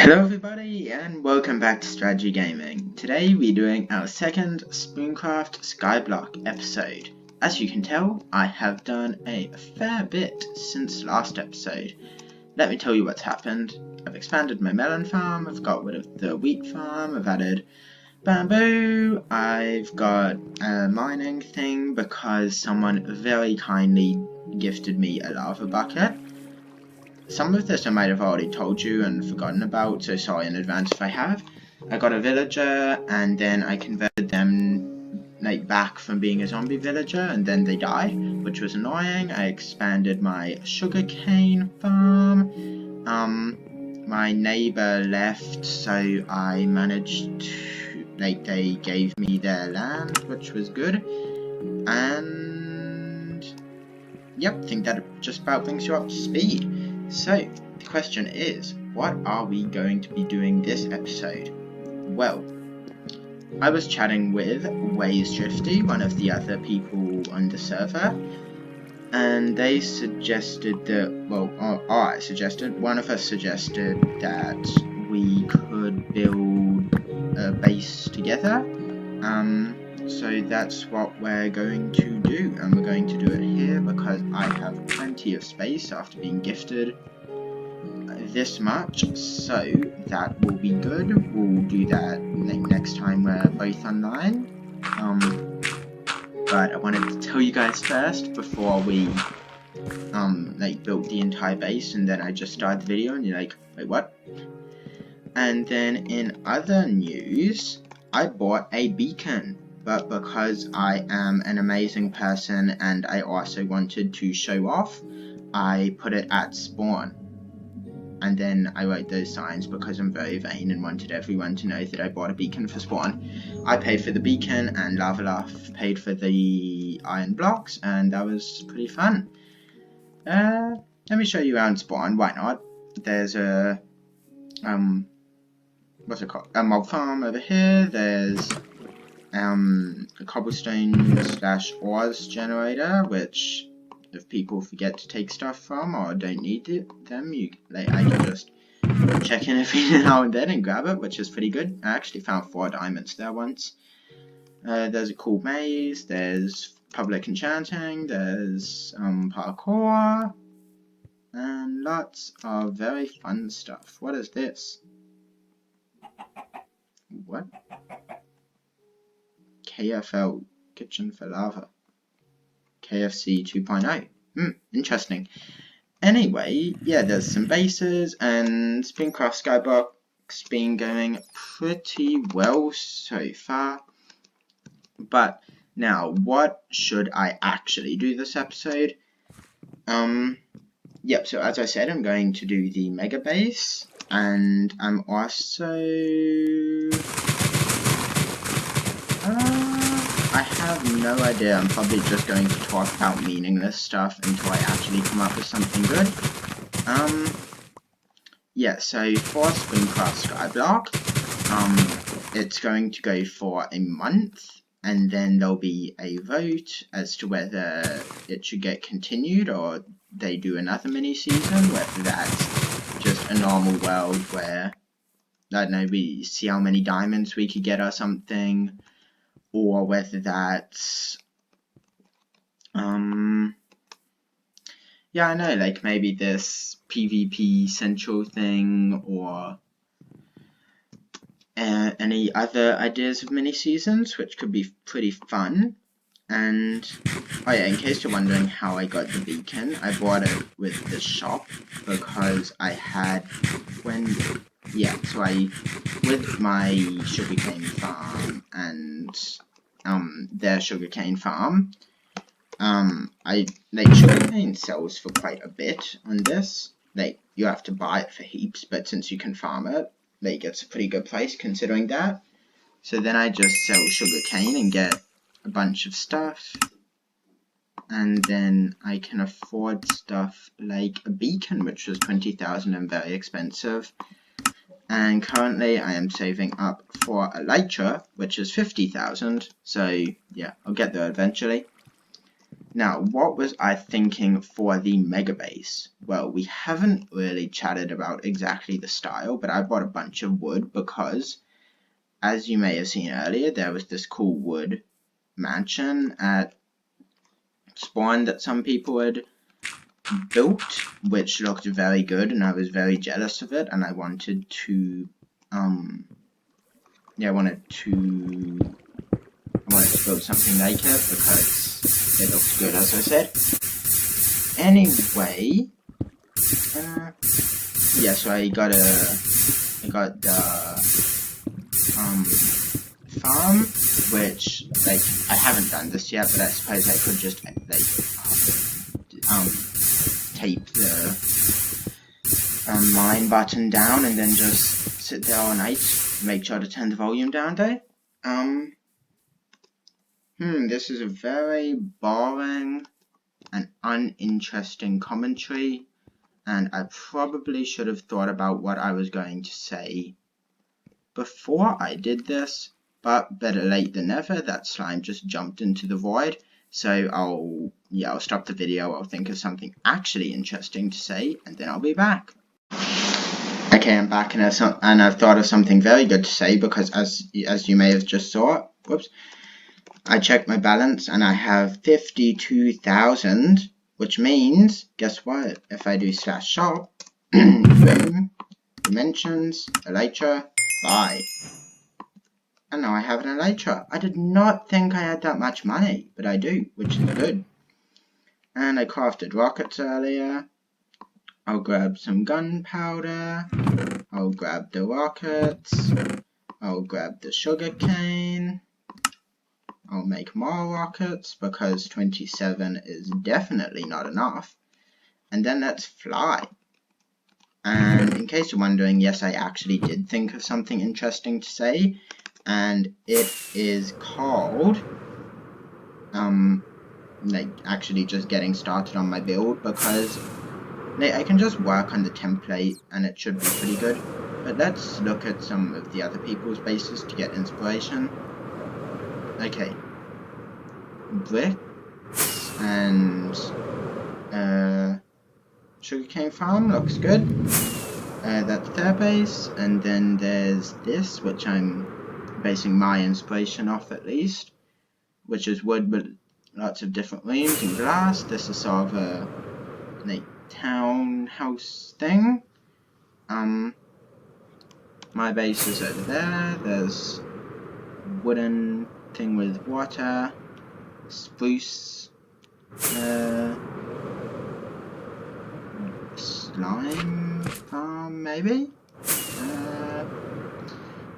Hello everybody and welcome back to Strategy Gaming. Today we're doing our second Spooncraft Skyblock episode. As you can tell, I have done a fair bit since last episode. Let me tell you what's happened. I've expanded my melon farm, I've got rid of the wheat farm, I've added bamboo, I've got a mining thing because someone very kindly gifted me a lava bucket. Some of this I might have already told you and forgotten about, so sorry in advance if I have. I got a villager and then I converted them back from being a zombie villager and then they died, which was annoying. I expanded my sugarcane farm. My neighbor left, so I managed to, they gave me their land, which was good. And yep, I think that just about brings you up to speed. So, the question is, what are we going to be doing this episode? Well, I was chatting with Drifty, one of the other people on the server, and they suggested that, one of us suggested that we could build a base together. So that's what we're going to do, and we're going to do it here because I have plenty of space after being gifted this much, so that will be good. We'll do that next time we're both online. But I wanted to tell you guys first before we built the entire base, and then I just started the video and you're like, wait, what? And then in other news, I bought a beacon. But because I am an amazing person and I also wanted to show off, I put it at spawn. And then I wrote those signs because I'm very vain and wanted everyone to know that I bought a beacon for spawn. I paid for the beacon and Lava paid for the iron blocks, and that was pretty fun. Let me show you around spawn, why not? There's a what's it called? A mob farm over here, there's a cobblestone / ores generator, which if people forget to take stuff from or don't need them, I can just check in every now and then and grab it, which is pretty good. I actually found 4 diamonds there once. There's a cool maze, there's public enchanting, there's parkour, and lots of very fun stuff. What is this? What? KFL, Kitchen for Lava. KFC 2.0. Interesting. Anyway, yeah, there's some bases, and Spooncraft Skyblock's been going pretty well so far. But now, what should I actually do this episode? Yep, so as I said, I'm going to do the mega base, and I'm also I have no idea. I'm probably just going to talk about meaningless stuff until I actually come up with something good. Yeah, so for Spooncraft Skyblock, it's going to go for a month, and then there'll be a vote as to whether it should get continued or they do another mini-season, whether that's just a normal world where, I don't know, we see how many diamonds we could get or something, or whether that's, yeah, I know, like maybe this PvP Central thing, or any other ideas of mini-seasons, which could be pretty fun. And, oh yeah, in case you're wondering how I got the beacon, I bought it with the shop, because I had, so with my sugarcane farm and their sugarcane farm, sugarcane sells for quite a bit on this. You have to buy it for heaps, but since you can farm it, it's a pretty good price considering that. So then I just sell sugarcane and get a bunch of stuff, and then I can afford stuff like a beacon, which was 20,000 and very expensive. And currently I am saving up for Elytra, which is 50,000, so yeah, I'll get there eventually. Now, what was I thinking for the mega base? Well, we haven't really chatted about exactly the style, but I bought a bunch of wood because, as you may have seen earlier, there was this cool wood mansion at Spawn that some people had built, which looked very good, and I was very jealous of it, and I wanted to, I wanted to build something like it because it looks good, as I said. Anyway, yeah, so I got the farm, which, like, I haven't done this yet, but I suppose I could just, like, tape the mine button down and then just sit there all night, make sure to turn the volume down though. This is a very boring and uninteresting commentary, and I probably should have thought about what I was going to say before I did this, but better late than never. That slime just jumped into the void, so I'll stop the video, I'll think of something actually interesting to say, and then I'll be back. Okay, I'm back, and I've thought of something very good to say, because as you may have just saw, whoops, I checked my balance and I have 52,000, which means, guess what? If I do /shop, boom, dimensions, Elytra, buy. And now I have an Elytra. I did not think I had that much money, but I do, which is good. And I crafted rockets earlier. I'll grab some gunpowder. I'll grab the rockets. I'll grab the sugarcane. I'll make more rockets because 27 is definitely not enough. And then let's fly. And in case you're wondering, yes, I actually did think of something interesting to say. And it is called, like, actually just getting started on my build, because I can just work on the template and it should be pretty good. But let's look at some of the other people's bases to get inspiration. Okay. Bricks and sugarcane farm looks good. That's their base, and then there's this, which I'm basing my inspiration off at least, which is wood but lots of different rooms and glass. This is sort of a like townhouse thing. My base is over there. There's wooden thing with water, spruce, slime farm maybe.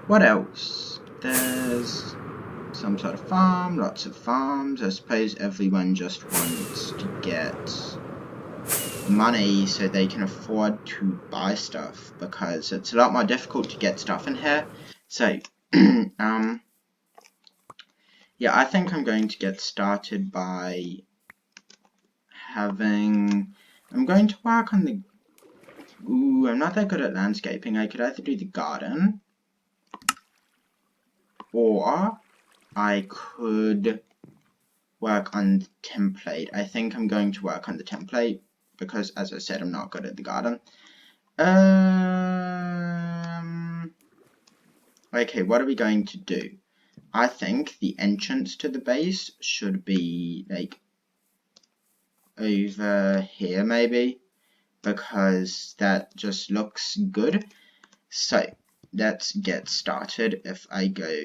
What else? There's some sort of farm, lots of farms. I suppose everyone just wants to get money so they can afford to buy stuff, because it's a lot more difficult to get stuff in here. So, yeah, I think I'm going to get started by I'm going to work on the, I'm not that good at landscaping. I could either do the garden, or I could work on the template. I think I'm going to work on the template, because, as I said, I'm not good at the garden. Okay, what are we going to do? I think the entrance to the base should be, like, over here, maybe, because that just looks good. So, let's get started. If I go...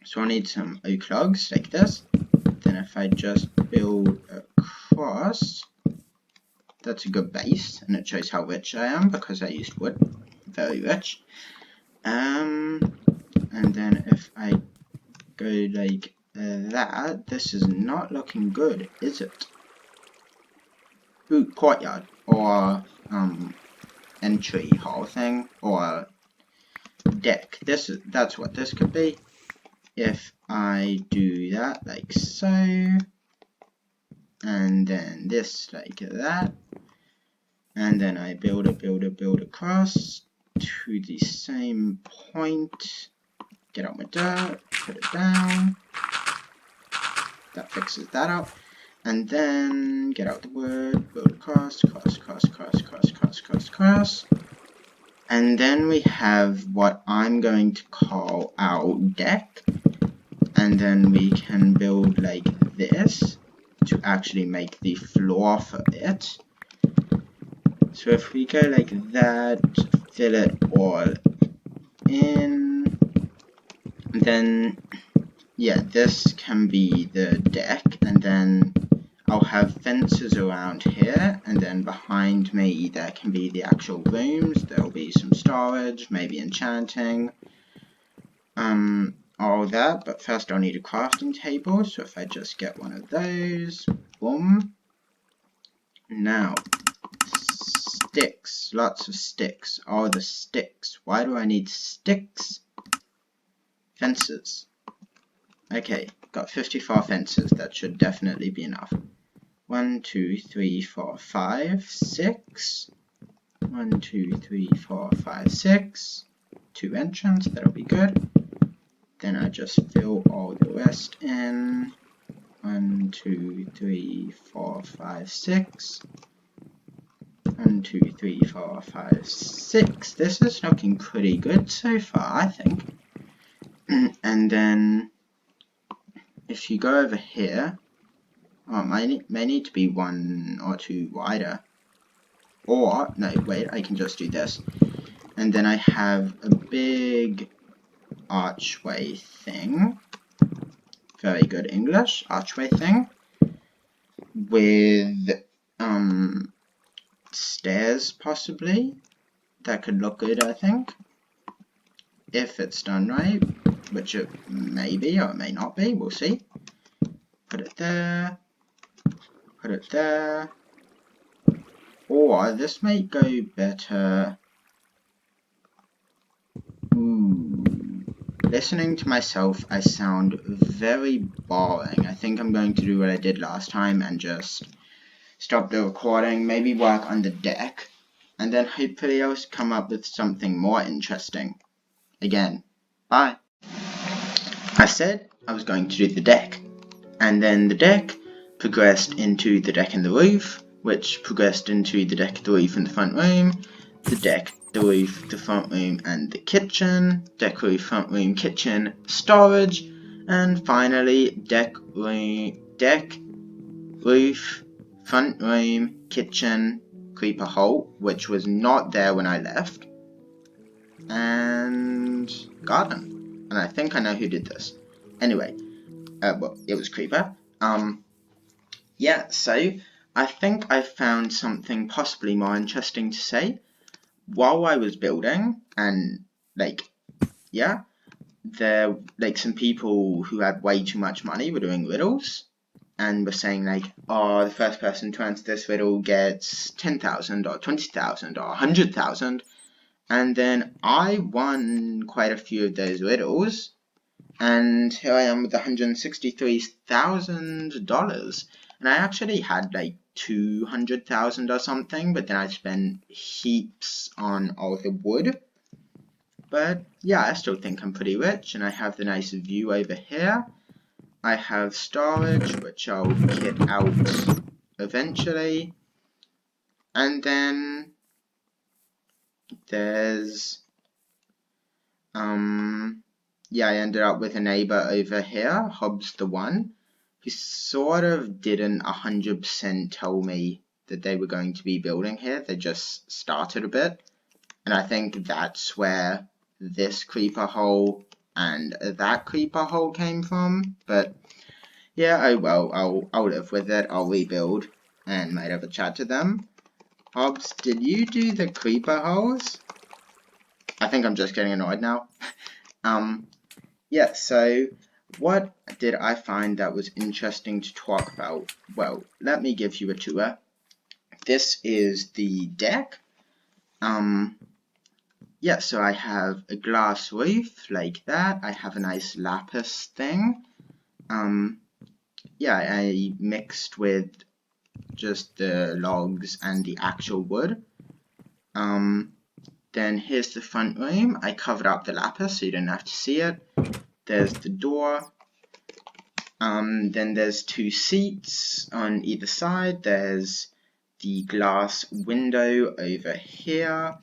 So I need some oak logs, like this. Then if I just build across... That's a good base, and it shows how rich I am, because I used wood. Very rich. And then if I go like that, this is not looking good, is it? Ooh, courtyard, or entry hall thing, or deck. That's what this could be. If I do that like so, and then this like that, and then I build across to the same point, get out my dirt, put it down, that fixes that up. And then get out the wood, build across. And then we have what I'm going to call our deck. And then we can build like this to actually make the floor for it. So if we go like that, fill it all in, then yeah, this can be the deck, and then I'll have fences around here, and then behind me there can be the actual rooms. There'll be some storage, maybe enchanting, all that, but first I'll need a crafting table, so if I just get one of those, boom. Now, sticks, lots of sticks. Oh, the sticks. Why do I need sticks? Fences. Okay, got 54 fences. That should definitely be enough. 1, 2, 3, 4, 5, 6. 1, 2, 3, 4, 5, 6. 2 entrance, that'll be good. Then I just fill all the rest in. 1, 2, 3, 4, 5, 6. 1, 2, 3, 4, 5, 6. This is looking pretty good so far, I think. And then if you go over here, oh, it may need to be 1 or 2 wider. Or, no, wait, I can just do this. And then I have a big archway thing. Very good English, archway thing. With, stairs, possibly. That could look good, I think. If it's done right, which it may be, or it may not be, we'll see. Put it there. Put it there. Or, this may go better. Ooh. Listening to myself, I sound very boring. I think I'm going to do what I did last time and just stop the recording, maybe work on the deck, and then hopefully I'll come up with something more interesting. Again, bye. I said I was going to do the deck, and then the deck progressed into the deck and the roof, which progressed into the deck, the roof, and the front room, the deck, the roof, the front room, and the kitchen, deck, roof, front room, kitchen, storage, and finally deck, roof, front room, kitchen, creeper hole, which was not there when I left, and garden. And I think I know who did this. Anyway, well, it was creeper. Yeah, so I think I found something possibly more interesting to say. While I was building, and yeah, there some people who had way too much money were doing riddles, and were saying oh, the first person to answer this riddle gets 10,000 or 20,000 or 100,000, and then I won quite a few of those riddles, and here I am with $163,000, and I actually had 200,000 or something, but then I spent heaps on all the wood. But yeah, I still think I'm pretty rich, and I have the nice view over here. I have storage, which I'll kit out eventually. And then there's, yeah, I ended up with a neighbor over here, Hobbs the One, who sort of didn't 100% tell me that they were going to be building here. They just started a bit. And I think that's where this creeper hole and that creeper hole came from. But yeah, oh well, I'll live with it. I'll rebuild and might have a chat to them. Hobbs, did you do the creeper holes? I think I'm just getting annoyed now. Yeah, so what did I find that was interesting to talk about? Well, let me give you a tour. This is the deck. Yeah, so I have a glass roof like that. I have a nice lapis thing. Yeah, I mixed with just the logs and the actual wood. Then here's the front room. I covered up the lapis so you don't have to see it. There's the door. Then there's 2 seats on either side. There's the glass window over here.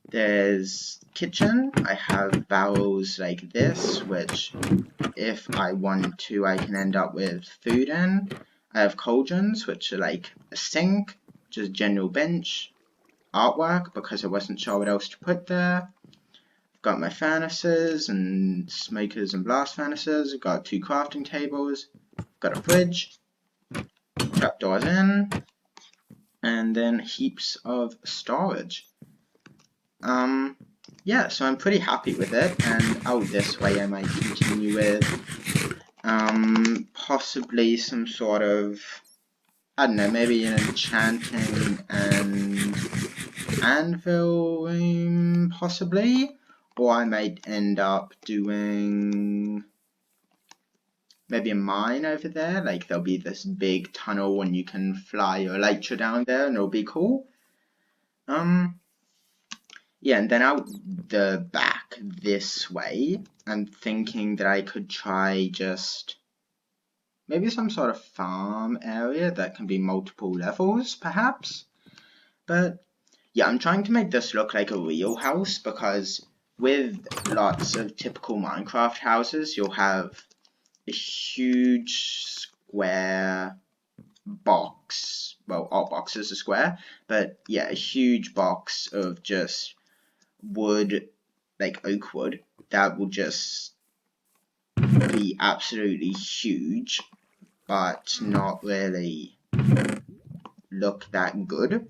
There's kitchen. I have barrels like this, which if I want to, I can end up with food in. I have cauldrons, which are like a sink, just general bench, artwork, because I wasn't sure what else to put there. I've got my furnaces and smokers and blast furnaces. I've got 2 crafting tables. I've got a fridge, trapdoors in, and then heaps of storage. Yeah, so I'm pretty happy with it, and this way I might continue with possibly some sort of, I don't know, maybe an enchanting and anvil room, possibly, or I might end up doing maybe a mine over there. Like there'll be this big tunnel and you can fly your Elytra down there and it'll be cool. Yeah, and then out the back this way, I'm thinking that I could try just maybe some sort of farm area that can be multiple levels, perhaps. But yeah, I'm trying to make this look like a real house, because with lots of typical Minecraft houses, you'll have a huge square box. Well, all boxes are square, but yeah, a huge box of just wood, like oak wood, that will just be absolutely huge, but not really look that good.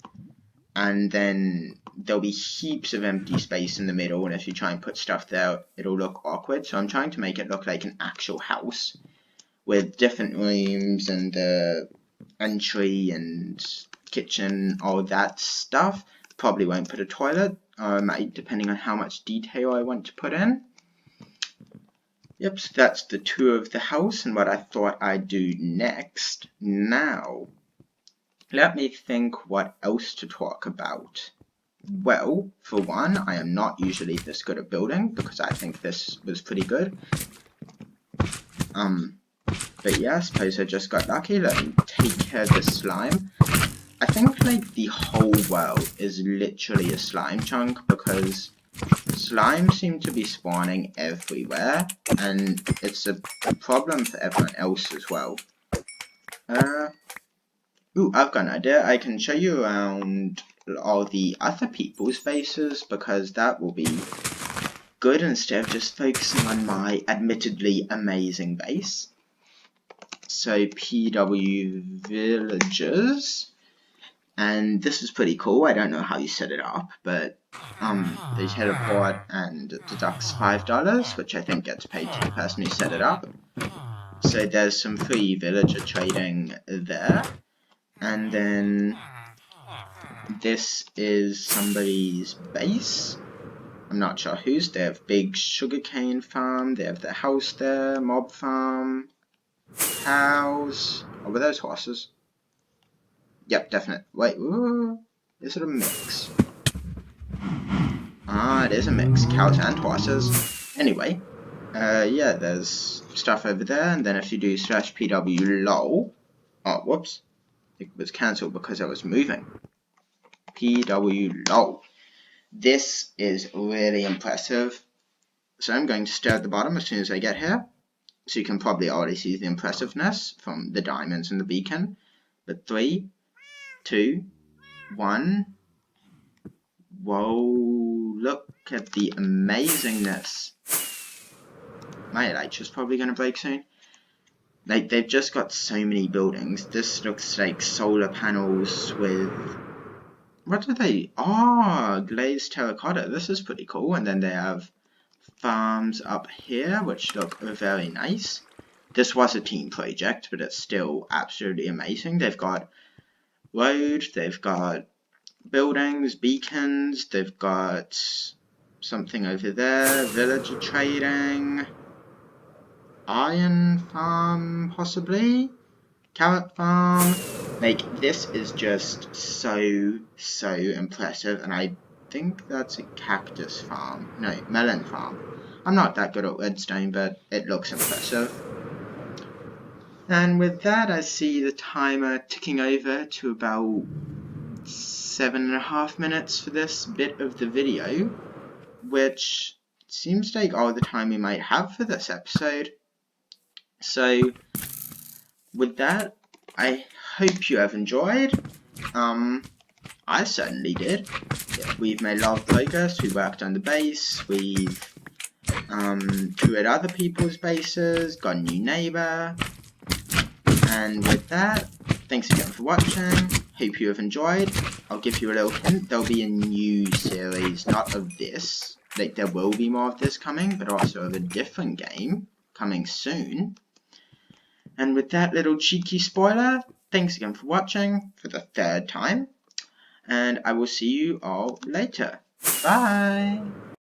And then there'll be heaps of empty space in the middle, and if you try and put stuff there, it'll look awkward. So I'm trying to make it look like an actual house with different rooms and the entry and kitchen, all that stuff. Probably won't put a toilet, depending on how much detail I want to put in. Yep, so that's the tour of the house and what I thought I'd do next. Now, let me think what else to talk about. Well, for one, I am not usually this good at building, because I think this was pretty good. But yeah, I suppose I just got lucky. Let me take care of the slime. I think like the whole world is literally a slime chunk, because slime seem to be spawning everywhere, and it's a problem for everyone else as well. Ooh, I've got an idea. I can show you around all the other people's bases, because that will be good instead of just focusing on my admittedly amazing base. So PW Villagers. And this is pretty cool. I don't know how you set it up, but they teleport and it deducts $5, which I think gets paid to the person who set it up. So there's some free villager trading there. And then this is somebody's base. I'm not sure whose. They have big sugarcane farm. They have their house there, mob farm, cows. Oh, were those horses? Yep, definite. Wait, ooh, is it a mix? Ah, it is a mix. Cows and horses. Anyway, yeah, there's stuff over there, and then if you do /pw lol, oh, whoops, it was cancelled because I was moving. Pw lol. This is really impressive. So I'm going to stare at the bottom as soon as I get here. So you can probably already see the impressiveness from the diamonds and the beacon. But 3, 2, 1. Whoa, look at the amazingness. My Elytra's probably going to break soon. Like, they've just got so many buildings. This looks like solar panels with... What are they? Oh, glazed terracotta. This is pretty cool. And then they have farms up here, which look very nice. This was a team project, but it's still absolutely amazing. They've got road, they've got buildings, beacons, they've got something over there, villager trading, iron farm possibly, carrot farm. Like, this is just so impressive, and I think that's a cactus farm. No, melon farm. I'm not that good at redstone, but it looks impressive. And with that, I see the timer ticking over to about 7.5 minutes for this bit of the video, which seems like all the time we might have for this episode. So with that, I hope you have enjoyed. I certainly did. We've made a lot of progress. We worked on the base. We've toured other people's bases, got a new neighbor. And with that, thanks again for watching. Hope you have enjoyed. I'll give you a little hint. There'll be a new series, not of this. Like, there will be more of this coming, but also of a different game coming soon. And with that little cheeky spoiler, thanks again for watching for the 3rd time. And I will see you all later. Bye!